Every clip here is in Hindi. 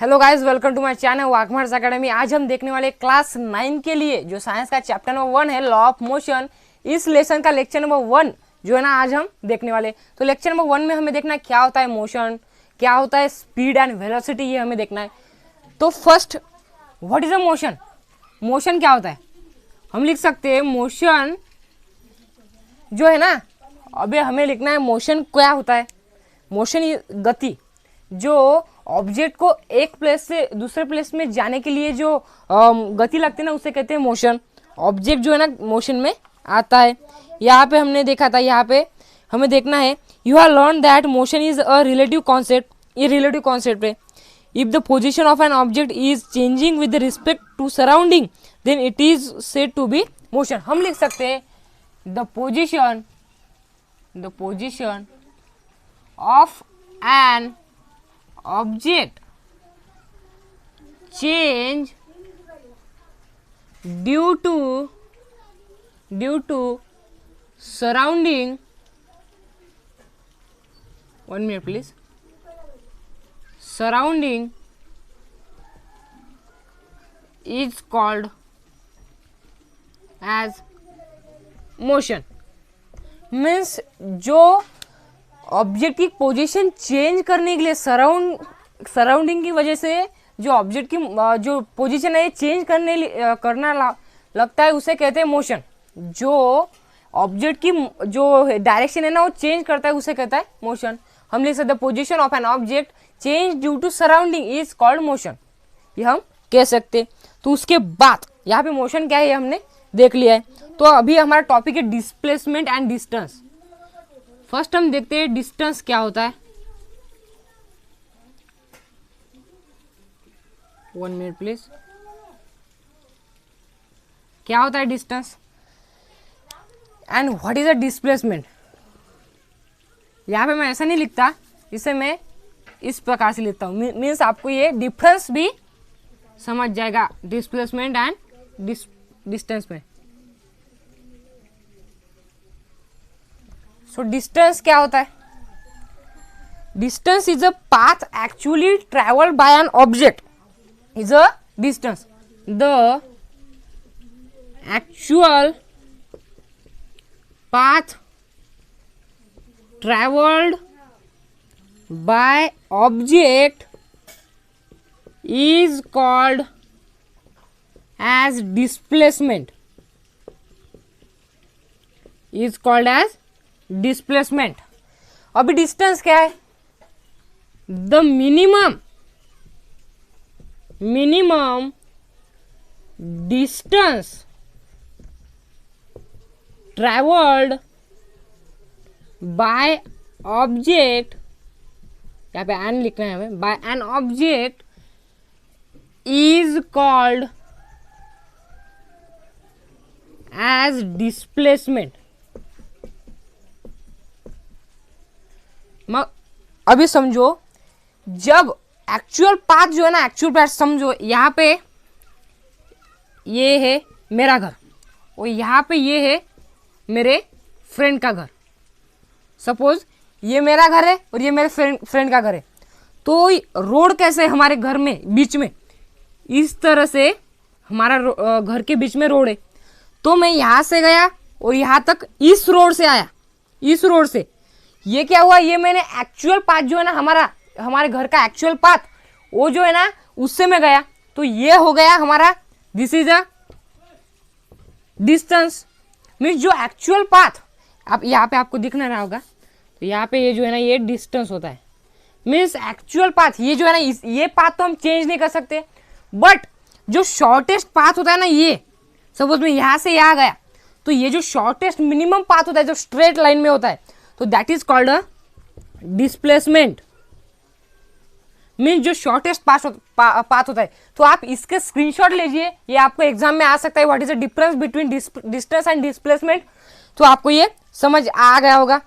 Hello guys, welcome to my channel वाकमार्स एकेडमी। आज हम देखने वाले क्लास 9 के लिए जो साइंस का चैप्टर नंबर 1 है, लॉ ऑफ मोशन। इस लेसन का लेक्चर नंबर 1 जो है ना आज हम देखने वाले। तो लेक्चर नंबर 1 में हमें देखना है क्या होता है मोशन, क्या होता है स्पीड एंड वेलोसिटी, ये हमें देखना है। तो first, what is a motion? Motion क्या होता है? हम लिख सकते हैं मोशन जो है ना, अभी हमें लिखना है मोशन क्या होता है। मोशन गति, जो ऑब्जेक्ट को एक प्लेस से दूसरे प्लेस में जाने के लिए जो गति लगती है ना, उसे कहते हैं मोशन। ऑब्जेक्ट जो है ना मोशन में आता है। यहाँ पे हमने देखा था, यहाँ पे हमें देखना है you have learn that motion is a relative concept. ये रिलेटिव कॉन्सेप्ट है। If the position of an object is changing with respect to surrounding then it is said to be motion. हम लिख सकते हैं the position of an object change due to surrounding, 1 minute please, surrounding is called as motion। means जो ऑब्जेक्ट की पोजीशन चेंज करने के लिए सराउंडिंग की वजह से जो ऑब्जेक्ट की जो पोजीशन है चेंज करना लगता है, उसे कहते हैं मोशन। जो ऑब्जेक्ट की जो डायरेक्शन है ना वो चेंज करता है, उसे कहता है मोशन। हम लिख सकते हैं position of an object change due to surrounding is called motion, ये हम कह सकते। तो उसके बाद यहाँ पे मोशन क्या है ये हमने देख लिया है। तो अभी हमारा टॉपिक है डिस्प्लेसमेंट एंड डिस्टेंस। फर्स्ट हम देखते हैं डिस्टेंस क्या होता है। 1 मिनट प्लीज। क्या होता है distance and what is a displacement? यहाँ पे मैं ऐसा नहीं लिखता, इसे मैं इस प्रकार से लिखता हूँ। मीन्स आपको ये डिफरेंस भी समझ जाएगा डिस्प्लेसमेंट एंड डिस्टेंस में। सो डिस्टेंस क्या होता है? Distance is a path actually travelled by an object is a distance. The actual path travelled by object is called as displacement, is called as displacement. अभी डिस्टेंस क्या है? The minimum distance travelled by object, यहाँ पे एन लिखना है हमें, by an object is called as displacement. अभी समझो, जब एक्चुअल पाथ जो है ना, एक्चुअल पाथ समझो, यहाँ पे ये है मेरा घर और यहाँ पे ये है मेरे फ्रेंड का घर। सपोज ये मेरा घर है और ये मेरे फ्रेंड का घर है। तो रोड कैसे है हमारे घर में बीच में, इस तरह से हमारा घर के बीच में रोड है। तो मैं यहाँ से गया और यहाँ तक इस रोड से आया, इस रोड से। ये क्या हुआ? ये मैंने एक्चुअल पाथ जो है ना हमारे घर का एक्चुअल पाथ, वो जो है ना उससे मैं गया। तो ये हो गया हमारा, this is a distance. Means जो एक्चुअल पाथ, आप यहाँ पे आपको दिख नहीं रहा होगा, तो यहाँ पे ये जो है ना ये डिस्टेंस होता है। मीन्स एक्चुअल पाथ ये जो है ना, ये पाथ तो हम चेंज नहीं कर सकते, बट जो शॉर्टेस्ट पाथ होता है ना, ये सपोज मैं यहाँ से यहाँ गया, तो ये जो शॉर्टेस्ट मिनिमम पाथ होता है जो स्ट्रेट लाइन में होता है, तो that is called a displacement. Means जो शॉर्टेस्ट पाथ होता है। तो आप इसके स्क्रीनशॉट लीजिए, ये आपको एग्जाम में आ सकता है। What is the difference between distance and displacement, तो आपको ये समझ आ गया होगा।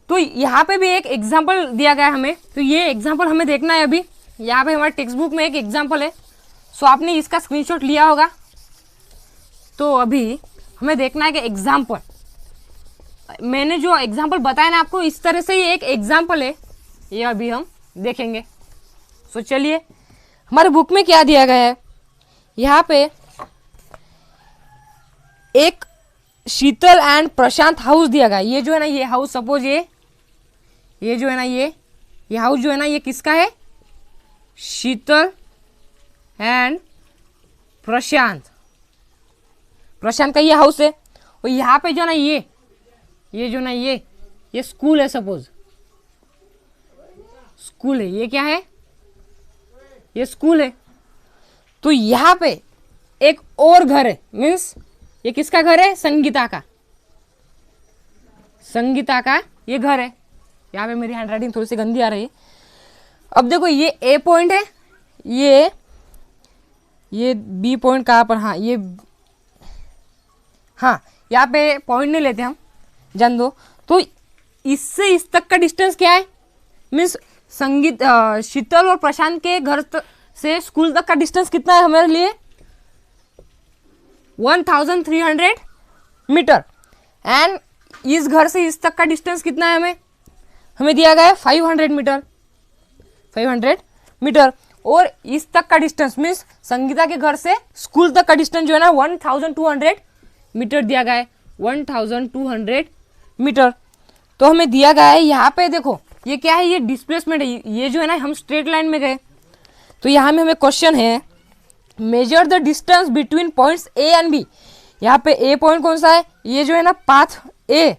तो यहाँ पे भी एक एग्जाम्पल दिया गया है हमें, तो ये एग्जाम्पल हमें देखना है। अभी यहाँ पे हमारे टेक्स्ट बुक में एक एग्जाम्पल है, सो आपने इसका स्क्रीनशॉट लिया होगा। तो अभी हमें देखना है कि एग्जाम्पल मैंने जो एग्जाम्पल बताया ना आपको, इस तरह से ही एक एग्जाम्पल है, ये अभी हम देखेंगे। सो चलिए हमारे बुक में क्या दिया गया है, यहाँ पे एक शीतल एंड प्रशांत हाउस दिया गया है। ये जो है ना, ये हाउस सपोज ये जो है ना, ये हाउस जो है ना, ये किसका है, शीतल एंड प्रशांत का ये हाउस है। और यहाँ पे जो ना ये जो ना ये स्कूल है, सपोज स्कूल है, ये क्या है, ये स्कूल है। तो यहाँ पे एक और घर है, मीन्स ये किसका घर है, संगीता का ये घर है। यहाँ पे मेरी हैंडराइटिंग थोड़ी सी गंदी आ रही है। अब देखो ये ए पॉइंट है, ये बी पॉइंट कहाँ पर, हाँ यहाँ पे पॉइंट नहीं लेते हम, जान दो। तो इससे इस तक का डिस्टेंस क्या है, मीन्स शीतल और प्रशांत के घर से स्कूल तक का डिस्टेंस कितना है हमारे लिए, 1300 मीटर। एंड इस घर से इस तक का डिस्टेंस कितना है, हमें दिया गया है 500 मीटर। और इस तक का डिस्टेंस मीन्स संगीता के घर से स्कूल तक का डिस्टेंस जो है ना 1200 मीटर दिया गया है, 1200 मीटर। तो हमें दिया गया है, यहाँ पे देखो ये क्या है, ये डिस्प्लेसमेंट है, ये जो है ना हम स्ट्रेट लाइन में गए। तो यहाँ में हमें क्वेश्चन है, measure the distance between points A and B. यहाँ पे ए पॉइंट कौन सा है, ये जो है ना पाथ ए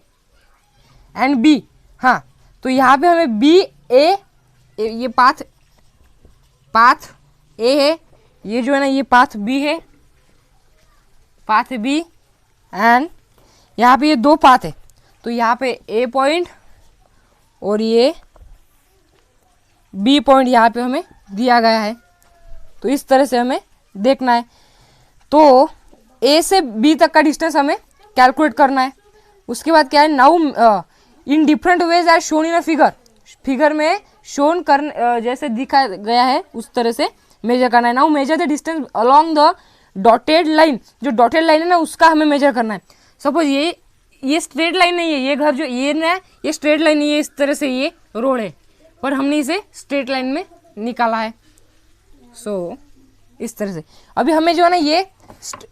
एंड बी। हाँ, तो यहाँ पे हमें बी ए, ये पाथ ए है, ये जो है ना ये पाथ बी है, पाथ बी। एंड यहाँ पे ये दो पाथ है, तो यहाँ पे ए पॉइंट और ये बी पॉइंट यहाँ पे हमें दिया गया है। तो इस तरह से हमें देखना है। तो ए से बी तक का डिस्टेंस हमें कैलकुलेट करना है। उसके बाद क्या है, now in different ways are shown in a figure में शोन कर जैसे दिखा गया है उस तरह से मेजर करना है। Now major the distance along the dotted line, जो डॉटेड लाइन है ना उसका हमें मेजर करना है। सपोज ये स्ट्रेट लाइन नहीं है, ये घर जो ये ना ये स्ट्रेट लाइन नहीं है, इस तरह से ये रोड है, पर हमने इसे स्ट्रेट लाइन में निकाला है। सो इस तरह से अभी हमें जो है ना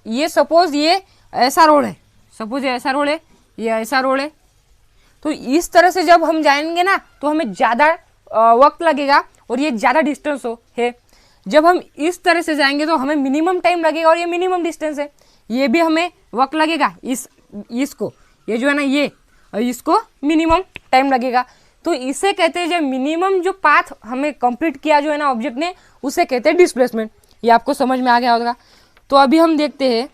ये सपोज ये ऐसा रोड है, सपोज ये ऐसा रोड है, ये ऐसा रोड है। तो इस तरह से जब हम जाएंगे ना तो हमें ज़्यादा वक्त लगेगा और ये ज़्यादा डिस्टेंस है। जब हम इस तरह से जाएंगे तो हमें मिनिमम टाइम लगेगा और ये मिनिमम डिस्टेंस है, ये भी हमें वक्त लगेगा इसको, ये जो है ना ये, और इसको मिनिमम टाइम लगेगा। तो इसे कहते हैं, जो मिनिमम जो पाथ हमें कंप्लीट किया जो है ना ऑब्जेक्ट ने, उसे कहते हैं डिस्प्लेसमेंट। ये आपको समझ में आ गया होगा। तो अभी हम देखते हैं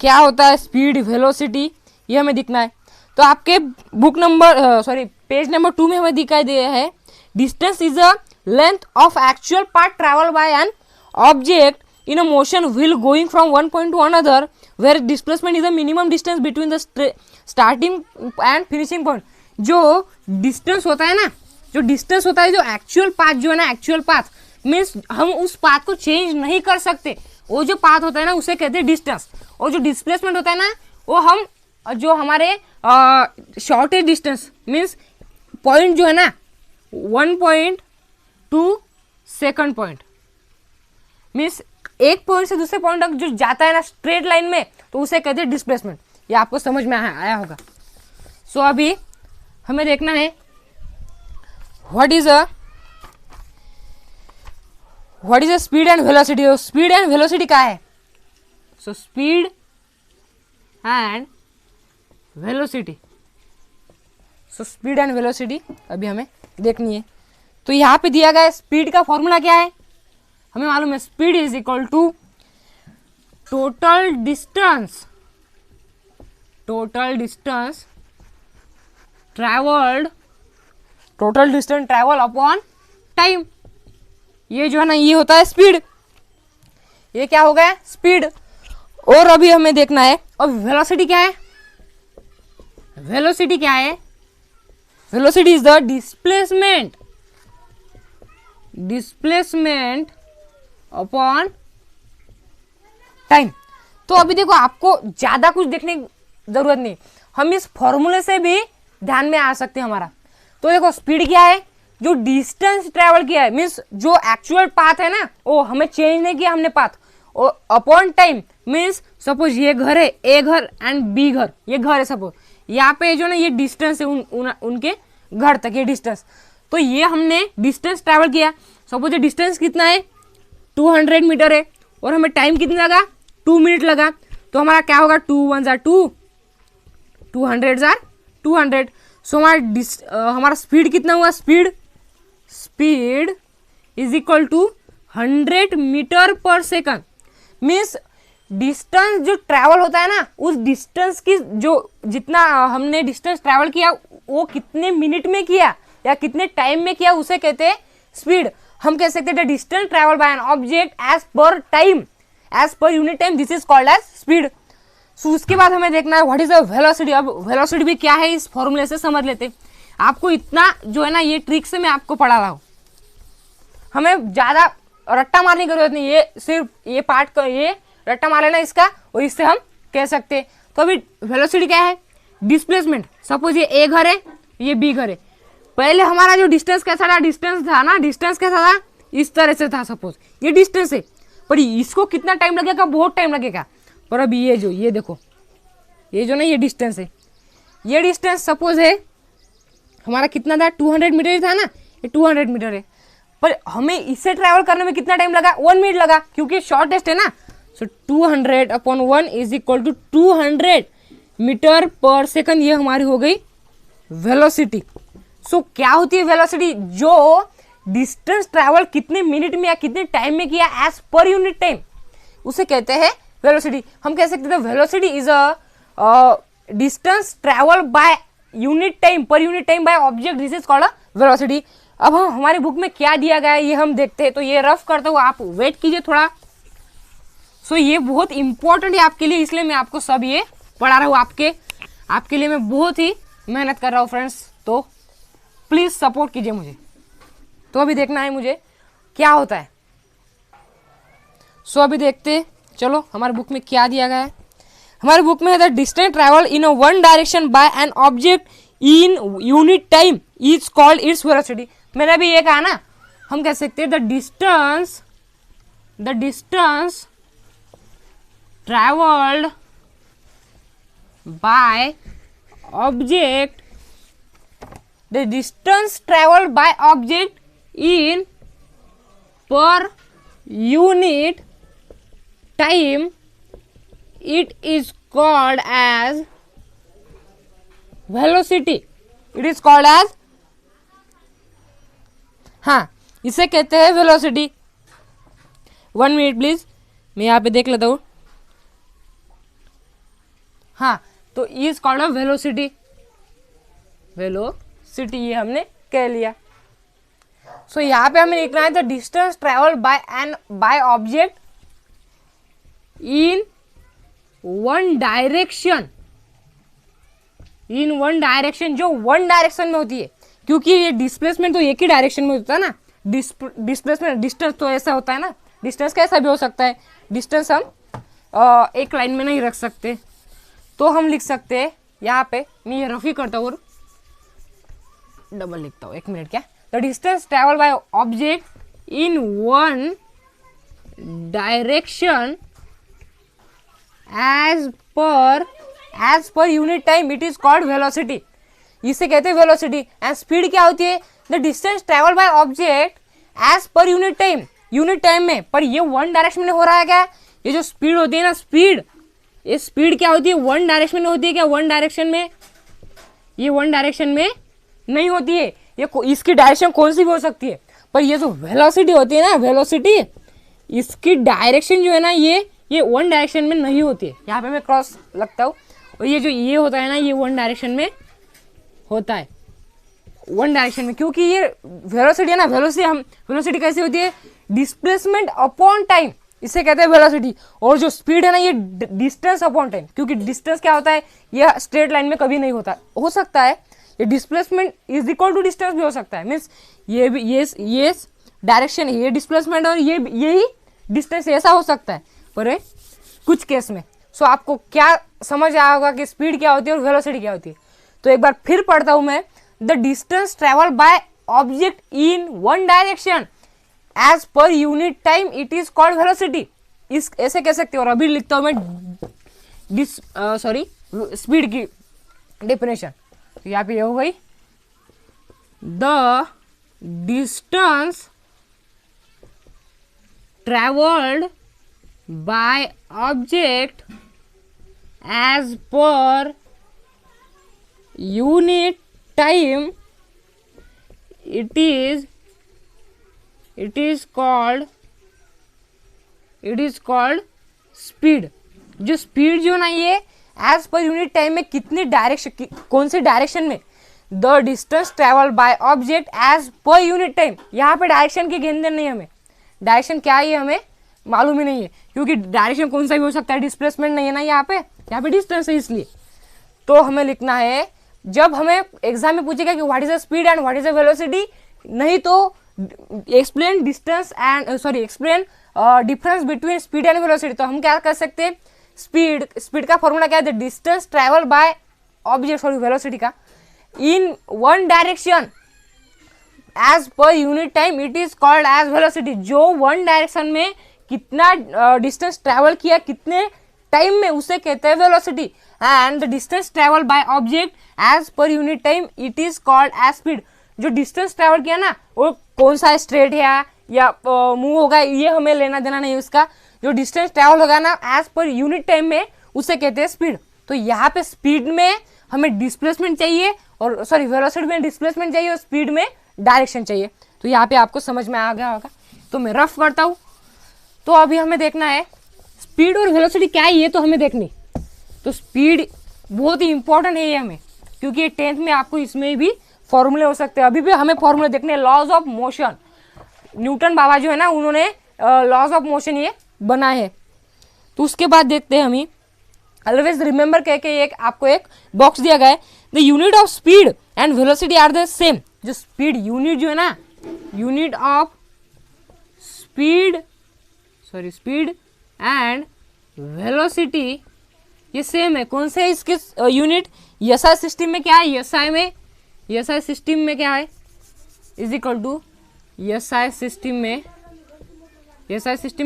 क्या होता है स्पीड, वेलोसिटी, ये हमें दिखना है। तो आपके बुक नंबर पेज नंबर 2 में हमें दिखाई दे रहा है, distance is a length of actual path travel by an object in a motion wheel going from one point to another, where displacement is the minimum distance between the starting and finishing point। जो डिस्टेंस होता है ना, जो डिस्टेंस होता है, जो एक्चुअल पाथ जो है ना, एक्चुअल पाथ मीन्स हम उस पाथ को चेंज नहीं कर सकते, वो जो पाथ होता है ना उसे कहते हैं डिस्टेंस। और जो डिस्प्लेसमेंट होता है ना, वो हम जो हमारे शॉर्टेज डिस्टेंस मीन्स पॉइंट जो है ना 1 point two second point, means एक पॉइंट से दूसरे पॉइंट तक जो जाता है ना स्ट्रेट लाइन में, तो उसे कहते हैं डिस्प्लेसमेंट। ये आपको समझ में आया होगा। सो अभी हमें देखना है what is a speed and velocity. Speed and velocity क्या है? So speed and velocity, speed and velocity अभी हमें देखनी है। तो यहाँ पे दिया गया है स्पीड का फॉर्मूला क्या है, हमें मालूम है, speed is equal to total distance travelled upon time. ये जो है ना ये होता है स्पीड, ये क्या हो गया स्पीड। और अभी हमें देखना है अब वेलोसिटी क्या है। Velocity is the displacement upon time. तो अभी देखो आपको ज्यादा कुछ देखने की जरूरत नहीं, हम इस फॉर्मूले से भी ध्यान में आ सकते हैं हमारा। तो देखो स्पीड क्या है, जो डिस्टेंस ट्रेवल किया है, मीन्स जो एक्चुअल पाथ है ना वो हमें चेंज नहीं किया हमने पाथ, और अपॉन टाइम मीन्स सपोज ये घर है, ए घर एंड बी घर, ये घर है सपोज, यहाँ पे जो ना ये डिस्टेंस है उनके घर तक, ये डिस्टेंस, तो ये हमने डिस्टेंस ट्रैवल किया। सपोज ये डिस्टेंस कितना है 200 मीटर है और हमें टाइम कितना लगा 2 मिनट लगा, तो हमारा क्या होगा 2 1 जार 2, 200 जार 200। सो हमारा स्पीड कितना हुआ, speed is equal to 100 metre per second. Means distance जो ट्रैवल होता है ना, उस डिस्टेंस की जो जितना हमने डिस्टेंस ट्रैवल किया वो कितने मिनट में किया या कितने टाइम में किया उसे कहते हैं स्पीड। हम कह सकते हैं distance travel by an object as per time, as per unit time, this is called as speed. So उसके बाद हमें देखना है व्हाट इज द वेलोसिटी। अब वेलोसिटी भी क्या है इस फॉर्मूले से समझ लेते। आपको इतना जो है ना ये ट्रिक से मैं आपको पढ़ा रहा हूँ, हमें ज़्यादा रट्टा मारने की जरूरत नहीं, ये सिर्फ ये पार्ट का ये रट्टा मार लेना इसका और इससे हम कह सकते हैं। तो अभी वेलोसिटी क्या है, डिस्प्लेसमेंट। सपोज ये ए घर है, ये बी घर है, पहले हमारा जो डिस्टेंस कैसा था, डिस्टेंस कैसा था, इस तरह से था। सपोज ये डिस्टेंस है, पर इसको कितना टाइम लगेगा, बहुत टाइम लगेगा। पर अभी ये देखो, ये जो ना ये डिस्टेंस है, ये डिस्टेंस सपोज है हमारा कितना था 200 मीटर था ना, ये 200 मीटर है, पर हमें इससे ट्रैवल करने में कितना टाइम लगा, 1 मिनट लगा, क्योंकि शॉर्टेस्ट है ना। So 200 upon 1 is equal to 200 metre per second, ये हमारी हो गई वेलोसिटी। सो क्या होती है वेलोसिटी, जो डिस्टेंस ट्रैवल कितने मिनट में या कितने टाइम में किया एज पर यूनिट टाइम, उसे कहते हैं वेलोसिटी। हम कह सकते हैं velocity is a distance travel by unit time, पर unit time by object, this is called velocity. अब हम हमारी बुक में क्या दिया गया है ये हम देखते हैं। तो ये रफ करता हूँ, आप वेट कीजिए थोड़ा। सो ये बहुत इंपॉर्टेंट है आपके लिए, इसलिए मैं आपको सब ये पढ़ा रहा हूँ। आपके लिए मैं बहुत ही मेहनत कर रहा हूँ फ्रेंड्स, तो प्लीज़ सपोर्ट कीजिए मुझे। तो अभी देखना है मुझे क्या होता है। सो अभी देखते, चलो हमारी बुक में क्या दिया गया है। हमारी बुक में है the distance travel in a one direction by an object in unit time is called its velocity. मैंने अभी ये कहा ना, हम कह सकते हैं the distance travelled by object, the distance traveled by object in per unit time, it is called as velocity, it is called as, हाँ इसे कहते हैं वेलोसिटी। 1 मिनट प्लीज, मैं यहाँ पे देख लेता हूँ। हाँ, तो is called a velocity, velocity ये हमने कह लिया। सो यहाँ पे हमें लिखना है the distance travel by object in one direction, जो वन डायरेक्शन में होती है, क्योंकि ये डिस्प्लेसमेंट तो एक ही डायरेक्शन में होता है ना। डिस्प्लेसमेंट डिस्टेंस तो ऐसा होता है ना, डिस्टेंस कैसा भी हो सकता है, डिस्टेंस हम एक लाइन में नहीं रख सकते, तो हम लिख सकते हैं यहाँ पे, मैं ये रफ ही करता हूँ और डबल लिखता हूँ, 1 मिनट। क्या, the distance travel by object in one direction as per unit time, it is called velocity, इसे कहते हैं वेलोसिटी। एंड स्पीड क्या होती है, the distance travel by object as per unit time में, पर ये वन डायरेक्शन में हो रहा है क्या, ये जो स्पीड होती है ना, ये स्पीड क्या होती है, वन डायरेक्शन में होती है क्या, वन डायरेक्शन में, ये वन डायरेक्शन में नहीं होती है। ये इसकी डायरेक्शन कौन सी भी हो सकती है, पर ये जो वेलोसिटी होती है ना, वेलोसिटी इसकी डायरेक्शन जो है ना ये वन डायरेक्शन में नहीं होती है। यहाँ पे मैं क्रॉस लगता हूँ, और ये जो ये होता है ना, ये वन डायरेक्शन में होता है, वन डायरेक्शन में, क्योंकि ये वेलोसिटी है ना, वेलोसिटी कैसे होती है, डिस्प्लेसमेंट अपॉन टाइम, इसे कहते हैं वेलोसिटी। और जो स्पीड है ना, ये डिस्टेंस अपॉन टाइम, क्योंकि डिस्टेंस क्या होता है, ये स्ट्रेट लाइन में कभी नहीं होता, हो सकता है ये displacement is equal to distance भी हो सकता है। मीन्स ये भी ये डायरेक्शन है, ये डिस्प्लेसमेंट, और यही डिस्टेंस ऐसा हो सकता है, पर कुछ केस में। सो आपको क्या समझ आया होगा कि स्पीड क्या होती है और वेलोसिटी क्या होती है। तो एक बार फिर पढ़ता हूँ मैं, the distance travel by object in one direction as per unit time it is called velocity. इस ऐसे कह सकते हो। और अभी लिखता हूं मैं स्पीड की डेफिनेशन। तो यहाँ पे ये हो गई, the distance travelled by object as per unit time it is called speed. जो स्पीड जो ना ये एज पर यूनिट टाइम में कितने डायरेक्शन, कौन से डायरेक्शन में, the distance travel by object as per unit time. यहाँ पे डायरेक्शन की गेंद नहीं, हमें डायरेक्शन क्या है हमें मालूम ही नहीं है, क्योंकि डायरेक्शन कौन सा भी हो सकता है, डिस्प्लेसमेंट नहीं है ना यहाँ पे डिस्टेंस है। इसलिए तो हमें लिखना है, जब हमें एग्जाम में पूछेगा कि what is the speed and what is the velocity, नहीं तो explain distance and explain difference between speed and velocity, तो हम क्या कर सकते हैं, स्पीड का फॉर्मूला क्या है, the distance travel by object, velocity का in one direction as per unit time it is called as velocity. जो वन डायरेक्शन में कितना डिस्टेंस ट्रेवल किया, कितने टाइम में, उसे कहते हैं velocity. And the distance travel by object as per unit time it is called as speed. जो डिस्टेंस ट्रेवल किया ना, वो कौन सा स्ट्रेट है या मूव होगा, ये हमें लेना देना नहीं उसका। जो डिस्टेंस ट्रेवल होगा ना एज पर यूनिट टाइम में, उसे कहते हैं स्पीड। तो यहाँ पे स्पीड में हमें डिस्प्लेसमेंट चाहिए, और वेलोसिटी में डिस्प्लेसमेंट चाहिए, और स्पीड में डायरेक्शन चाहिए। तो यहाँ पे आपको समझ में आ गया होगा। तो मैं रफ करता हूँ। तो अभी हमें देखना है स्पीड और वेलोसिटी क्या है, ये तो हमें देखनी। तो स्पीड बहुत ही इंपॉर्टेंट है ये हमें, क्योंकि ये 10th में आपको इसमें भी फॉर्मूले हो सकते हैं। अभी भी हमें फॉर्मूले देखने हैं, लॉज ऑफ मोशन। न्यूटन बाबा जो है ना, उन्होंने लॉज ऑफ मोशन ये बनाए हैं। तो उसके बाद देखते हैं हम, ऑलवेज रिमेंबर कह के एक आपको एक बॉक्स दिया गया है, the unit of speed and velocity are the same. जो स्पीड यूनिट जो है ना, unit of speed and velocity ये सेम है। कौन से इसके यूनिट, एसआई सिस्टम में क्या है, एसआई सिस्टम में क्या है, is equal to SI system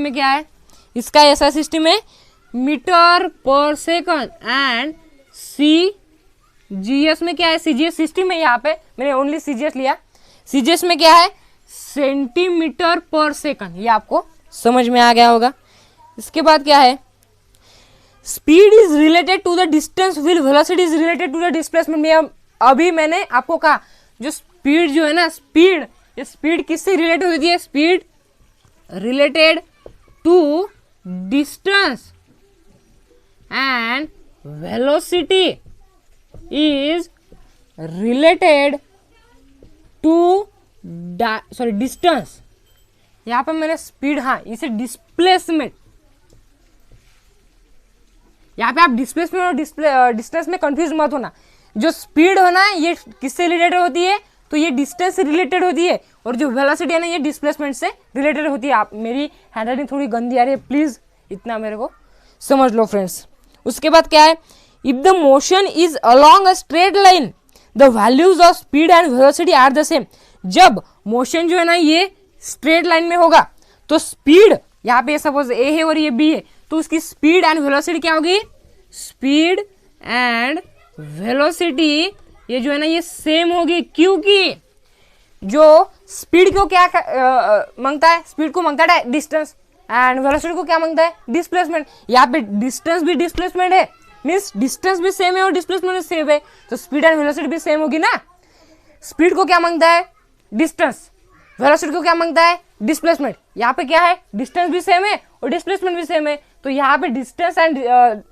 में क्या है, इसका एसआई सिस्टम में metre per second, and CGS में क्या है, सीजीएस सिस्टम है। यहाँ पे मैंने ओनली सीजीएस लिया, सीजीएस में क्या है, सेंटीमीटर पर सेकंड। ये आपको समझ में आ गया होगा। इसके बाद क्या है, speed is related to the distance while velocity is related to the displacement. में अभी मैंने आपको कहा, जो स्पीड जो है ना, ये स्पीड किससे रिलेटेड होती है, speed related to distance and velocity is related to distance. यहाँ पे मैंने स्पीड, हाँ इसे डिस्प्लेसमेंट, यहाँ पे आप डिस्प्लेसमेंट और डिस्टेंस में कंफ्यूज मत होना। जो स्पीड है ना, ये किससे रिलेटेड होती है, तो ये डिस्टेंस से रिलेटेड होती है, और जो वेलोसिटी है ना, ये डिस्प्लेसमेंट से रिलेटेड होती है। आप, मेरी हैंडराइटिंग थोड़ी गंदी आ रही है, प्लीज इतना मेरे को समझ लो फ्रेंड्स। उसके बाद क्या है, if the motion is along a straight line the values of speed and velocity are the same. जब मोशन जो है ना, ये स्ट्रेट लाइन में होगा, तो स्पीड, यहाँ पे सपोज ए है और ये बी है, तो उसकी स्पीड एंड वेलोसिटी क्या होगी, स्पीड एंड वेलोसिटी ये जो है ना, ये सेम होगी। क्योंकि जो स्पीड को क्या मांगता है, स्पीड को मांगता है डिस्टेंस, एंड वेलोसिटी को क्या मांगता है, डिस्प्लेसमेंट। यहाँ पे डिस्टेंस भी डिस्प्लेसमेंट है, मीन्स डिस्टेंस भी सेम है और डिस्प्लेसमेंट भी सेम है, तो स्पीड एंड वेलोसिटी भी सेम होगी ना। स्पीड को क्या मांगता है, डिस्टेंस, वेलोसिटी को क्या मांगता है, डिस्प्लेसमेंट। यहाँ पे क्या है, डिस्टेंस भी सेम है और डिस्प्लेसमेंट भी सेम है, तो यहाँ पे डिस्टेंस एंड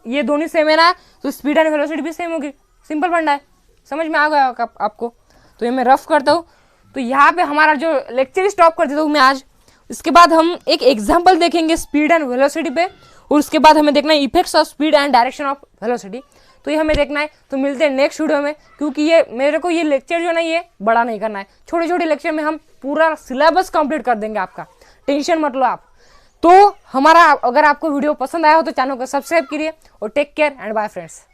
ये दोनों सेम है ना, तो स्पीड एंड वेलोसिटी भी सेम होगी। सिंपल फंडा है, समझ में आ गया आपको। तो ये मैं रफ करता हूँ। तो यहाँ पे हमारा जो लेक्चर स्टॉप कर देता हूँ मैं आज। इसके बाद हम एक एग्जाम्पल देखेंगे स्पीड एंड वेलोसिटी पे, और उसके बाद हमें देखना है effects of speed and direction of velocity. तो ये हमें देखना है। तो मिलते हैं नेक्स्ट वीडियो में, क्योंकि ये मेरे को ये लेक्चर जो है ना, ये बड़ा नहीं करना है, छोटे छोटे लेक्चर में हम पूरा सिलेबस कंप्लीट कर देंगे आपका, टेंशन मत लो आप। तो हमारा, अगर आपको वीडियो पसंद आया हो तो चैनल को सब्सक्राइब करिए, और take care and bye friends.